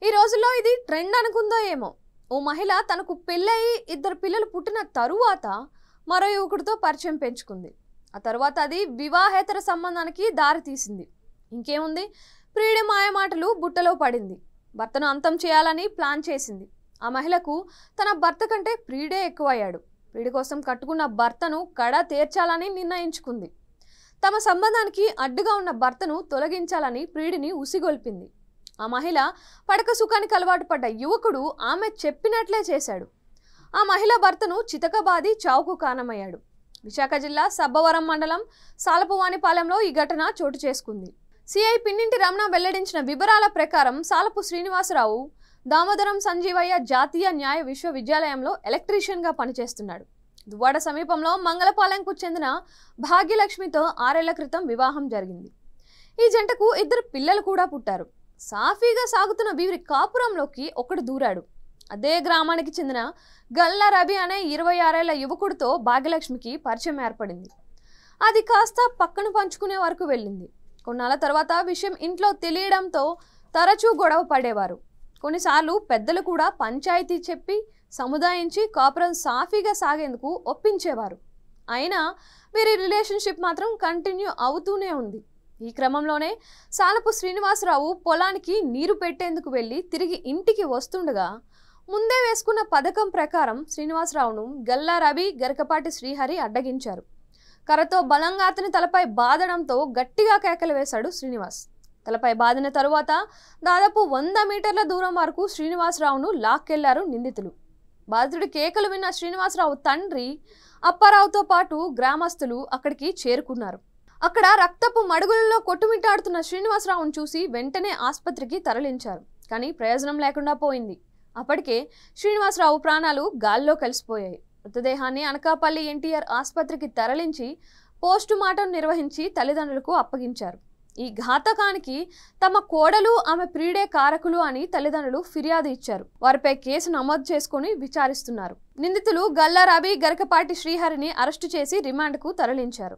ఈ రోజుల్లో ఇది ట్రెండ్ అనుకుందో ఏమో. ఓ మహిళ తనకు పెళ్ళయి 2 పిల్లలు పుట్టిన తరువాత మరో యువకుడితో పరిచయం పెంచుకుంది. ఆ తర్వాత అది వివాహేతర సంబంధానికి దారి తీసింది. ఇంకేముంది, ప్రియుడి మాయమాటలు బుట్టలో పడింది. భర్తను అంతం చేయాలని ప్లాన్ చేసింది. ఆ మహిళకు తన భర్త కంటే ప్రియుడే ఎక్కువయ్యాడు. ప్రియుడి కోసం కట్టుకున్న భర్తను కడ తీర్చాలని నిర్ణయించుకుంది. తమ సంబంధానికి అడ్డుగా ఉన్న భర్తను తొలగించాలని ప్రియుడిని ఉసిగొల్పింది. ఆ మహిళ పడక సుఖానికి అలవాటు పడ్డ యువకుడు ఆమె చెప్పినట్లే చేశాడు. ఆ మహిళ భర్తను చితకబాది చావుకు కారణమయ్యాడు. విశాఖ జిల్లా సబ్బవరం మండలం సాలపువానిపాలెంలో ఈ ఘటన చోటు చేసుకుంది. సిఐ పిన్నింటి రమణ వెల్లడించిన వివరాల ప్రకారం సాలపు శ్రీనివాసరావు దామోదరం సంజీవయ్య జాతీయ న్యాయ విశ్వవిద్యాలయంలో ఎలక్ట్రీషియన్గా పనిచేస్తున్నాడు. దువ్వాడ సమీపంలో మంగళపాలెంకు చెందిన భాగ్యలక్ష్మితో 6 ఏళ్ల క్రితం వివాహం జరిగింది. ఈ జంటకు 2 పిల్లలు కూడా పుట్టారు. సాఫీగా సాగుతున్న వీరి కాపురంలోకి ఒకడు దూరాడు. అదే గ్రామానికి చెందిన గల్లా రవి అనే 26 ఏళ్ల యువకుడితో భాగ్యలక్ష్మికి పరిచయం ఏర్పడింది. అది కాస్త పక్కన పంచుకునే వరకు వెళ్ళింది. కొన్నాళ్ళ తర్వాత విషయం ఇంట్లో తెలియడంతో తరచూ గొడవ పడేవారు. కొన్నిసార్లు పెద్దలు కూడా పంచాయతీ చెప్పి సముదాయించి కాపురం సాఫీగా సాగేందుకు ఒప్పించేవారు. అయినా వీరి రిలేషన్షిప్ మాత్రం కంటిన్యూ అవుతూనే ఉంది. ఈ క్రమంలోనే సాలపు శ్రీనివాసరావు పొలానికి నీరు పెట్టేందుకు వెళ్ళి తిరిగి ఇంటికి వస్తుండగా ముందే వేసుకున్న పథకం ప్రకారం శ్రీనివాసరావును గల్లా రవి, గరికపాటి శ్రీహరి అడ్డగించారు. కర్రతో బలంగా అతని తలపై బాదడంతో గట్టిగా కేకలు వేశాడు శ్రీనివాస్. తలపై బాదిన తరువాత దాదాపు 100 మీటర్ల దూరం వరకు శ్రీనివాసరావును లాక్కెళ్లారు నిందితులు. బాధితుడి కేకలు విన్న శ్రీనివాసరావు తండ్రి అప్పారావుతో పాటు గ్రామస్తులు అక్కడికి చేరుకున్నారు. అక్కడ రక్తపు మడుగులలో కొట్టుమిట్టాడుతున్న శ్రీనివాసరావును చూసి వెంటనే ఆసుపత్రికి తరలించారు. కానీ ప్రయోజనం లేకుండా పోయింది. అప్పటికే శ్రీనివాసరావు ప్రాణాలు గాల్లో కలిసిపోయాయి. మృతదేహాన్ని అనకాపల్లి ఎన్టీఆర్ ఆసుపత్రికి తరలించి పోస్టు మార్టం నిర్వహించి తల్లిదండ్రులకు అప్పగించారు. ఈ ఘాతకానికి తమ కోడలు, ఆమె ప్రియుడే కారకులు అని తల్లిదండ్రులు ఫిర్యాదు ఇచ్చారు. వారిపై కేసు నమోదు చేసుకుని విచారిస్తున్నారు. నిందితులు గల్లా రవి, గరికపాటి శ్రీహరిని అరెస్టు చేసి రిమాండ్కు తరలించారు.